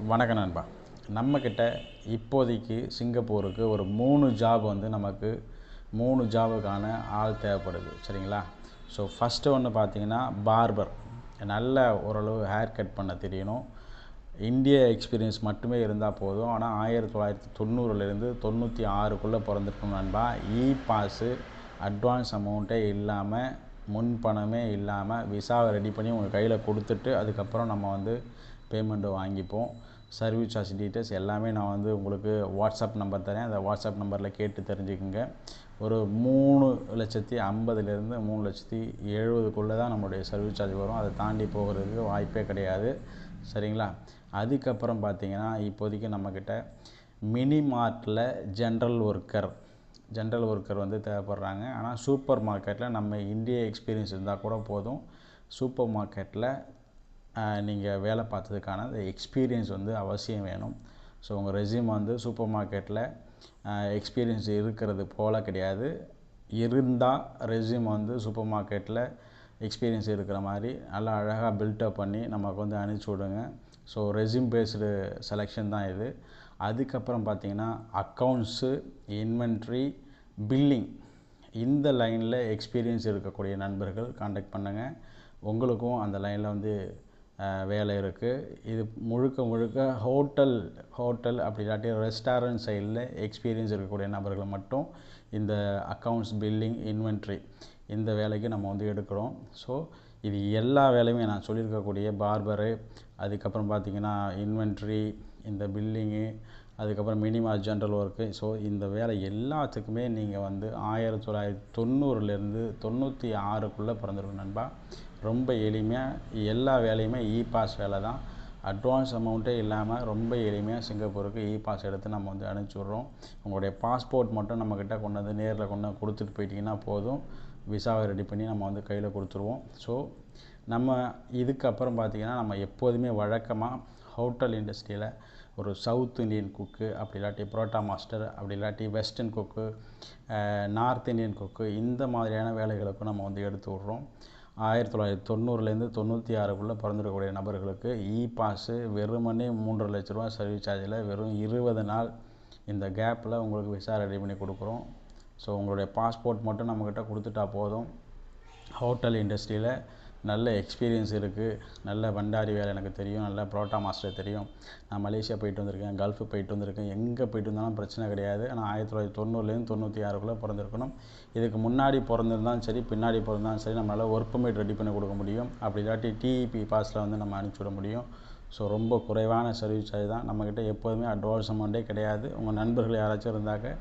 வணக்கம் நண்பா. நம்மக்கிட்ட இப்போதைக்கு சிங்கப்பூருக்கு ஒரு 3 ஜாப் வந்து நமக்கு 3 ஜாபுக்கான ஆள் தேவைப்படுது. சரிங்களா? ஸோ ஃபஸ்ட்டு ஒன்று பார்த்தீங்கன்னா பார்பர். நல்ல ஓரளவு ஹேர் கட் பண்ண தெரியணும். இந்திய எக்ஸ்பீரியன்ஸ் மட்டுமே இருந்தால் போதும். ஆனால் 1990லேருந்து 96க்குள்ளே பிறந்திருக்கணும் நண்பா. பாஸு அட்வான்ஸ் அமௌண்ட்டே இல்லாமல், முன்பணமே இல்லாமல் விசாவை ரெடி பண்ணி உங்கள் கையில் கொடுத்துட்டு அதுக்கப்புறம் நம்ம வந்து பேமெண்ட்டு வாங்கிப்போம். சர்வீஸ் சார்ஜ் டீட்டெயில்ஸ் எல்லாமே நான் வந்து உங்களுக்கு வாட்ஸ்அப் நம்பர் தரேன். அந்த வாட்ஸ்அப் நம்பரில் கேட்டு தெரிஞ்சுக்குங்க. ஒரு 3,50,000லேருந்து 3,70,000க்குள்ளே தான் நம்மளுடைய சர்வீஸ் சார்ஜ் வரும். அதை தாண்டி போகிறதுக்கு வாய்ப்பே கிடையாது. சரிங்களா? அதுக்கப்புறம் பார்த்தீங்கன்னா இப்போதைக்கு நம்மக்கிட்ட மினி மார்ட்டில் ஜென்ரல் ஒர்க்கர் வந்து தேவைப்படுறாங்க. ஆனால் சூப்பர் மார்க்கெட்டில் நம்ம இந்திய எக்ஸ்பீரியன்ஸ் இருந்தால் கூட போதும். சூப்பர் மார்க்கெட்டில் நீங்கள் வேலை பார்த்ததுக்கான எக்ஸ்பீரியன்ஸ் வந்து அவசியம் வேணும். ஸோ உங்கள் ரெஸ்யூம் வந்து சூப்பர் மார்க்கெட்டில் எக்ஸ்பீரியன்ஸ் இருக்கிறது போல் கிடையாது. இருந்தால் ரெஸ்யூம் வந்து சூப்பர் மார்க்கெட்டில் எக்ஸ்பீரியன்ஸ் இருக்கிற மாதிரி நல்லா அழகாக பில்டப் பண்ணி நமக்கு வந்து அனுப்பிச்சி விடுங்க. ஸோ ரெஸ்யூம் பேஸ்டு செலெக்ஷன் தான் இது. அதுக்கப்புறம் பார்த்திங்கன்னா அக்கௌண்ட்ஸு, இன்வென்ட்ரி, பில்லிங் இந்த லைனில் எக்ஸ்பீரியன்ஸ் இருக்கக்கூடிய நண்பர்கள் காண்டாக்ட் பண்ணுங்கள். உங்களுக்கும் அந்த லைனில் வந்து வேலை இருக்குது. இது முழுக்க ஹோட்டல் அப்படி இல்லாட்டி ரெஸ்டாரண்ட் சைடில் எக்ஸ்பீரியன்ஸ் இருக்கக்கூடிய நபர்கள் மட்டும் இந்த அக்கௌண்ட்ஸ், பில்லிங், இன்வென்ட்ரி இந்த வேலைக்கு நம்ம வந்து எடுக்கிறோம். ஸோ இது எல்லா வேலையுமே நான் சொல்லியிருக்கக்கூடிய பார்பரு, அதுக்கப்புறம் பார்த்திங்கன்னா இன்வென்ட்ரி, இந்த பில்லிங்கு, அதுக்கப்புறம் மினிமால் ஜென்ரல் ஒர்க்கு. ஸோ இந்த வேலை எல்லாத்துக்குமே நீங்கள் வந்து 1990லேருந்து 96க்குள்ளே பிறந்திருக்கும் நண்பா. ரொம்ப எளிமையாக எல்லா வேலையுமே பாஸ் வேலை தான். அட்வான்ஸ் அமௌண்ட்டே இல்லாமல் ரொம்ப எளிமையாக சிங்கப்பூருக்கு பாஸ் எடுத்து நம்ம வந்து அனுப்பிச்சி விட்றோம். உங்களுடைய பாஸ்போர்ட் மட்டும் நம்மக்கிட்ட கொண்டு வந்து நேரில் கொண்டு வந்து கொடுத்துட்டு போயிட்டிங்கன்னா போதும். விசாவை ரெடி பண்ணி நம்ம வந்து கையில் கொடுத்துருவோம். ஸோ நம்ம இதுக்கப்புறம் பார்த்திங்கன்னா நம்ம எப்போதுமே வழக்கமாக ஹோட்டல் இண்டஸ்ட்ரியில் ஒரு சவுத் இண்டியன் குக்கு, அப்படி இல்லாட்டி புரோட்டா மாஸ்டர், அப்படி இல்லாட்டி வெஸ்டர்ன் குக்கு, நார்த் இண்டியன் குக்கு இந்த மாதிரியான வேலைகளுக்கும் நம்ம வந்து எடுத்து விட்றோம். 1990லேருந்து 96க்குள்ளே பிறந்திருக்கக்கூடிய நபர்களுக்கு பாஸு வெறுமனே 3,50,000 ரூபா சர்வீஸ் சார்ஜில் வெறும் 20 நாள் இந்த கேப்பில் உங்களுக்கு விசா ரெடி பண்ணி கொடுக்குறோம். ஸோ உங்களுடைய பாஸ்போர்ட் மட்டும் நம்மக்கிட்ட கொடுத்துட்டா போதும். ஹோட்டல் இண்டஸ்ட்ரியில் நல்ல எக்ஸ்பீரியன்ஸ் இருக்குது. நல்ல பண்டாரி வேலை எனக்கு தெரியும், நல்ல புரோட்டா மாஸ்டர் தெரியும். நான் மலேசியா போயிட்டு வந்திருக்கேன், கல்ஃபு போயிட்டு வந்திருக்கேன். எங்கே போயிட்டு வந்தாலும் பிரச்சனை கிடையாது. ஆனால் 1990லேருந்து 96க்குள்ளே பிறந்திருக்கணும். இதுக்கு முன்னாடி பிறந்திருந்தாலும் சரி, பின்னாடி பிறந்தாலும் சரி, நம்மளால் ஒர்க் பெர்மிட் ரெடி பண்ணி கொடுக்க முடியும். அப்படி இல்லாட்டி டிஇபி பாஸில் வந்து நம்ம அனுப்பிச்சி விட முடியும். ஸோ ரொம்ப குறைவான சர்வீஸ் சார்ஜ் தான். நம்மக்கிட்ட எப்போதுமே அட்வான்ஸ் அமௌண்ட்டே கிடையாது. உங்கள் நண்பர்கள் யாராச்சும் இருந்தாக்க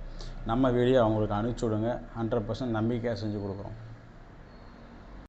நம்ம வீடியோ அவங்களுக்கு அனுப்பிச்சி விடுங்க. 100% நம்பிக்கையாக செஞ்சு கொடுக்குறோம்.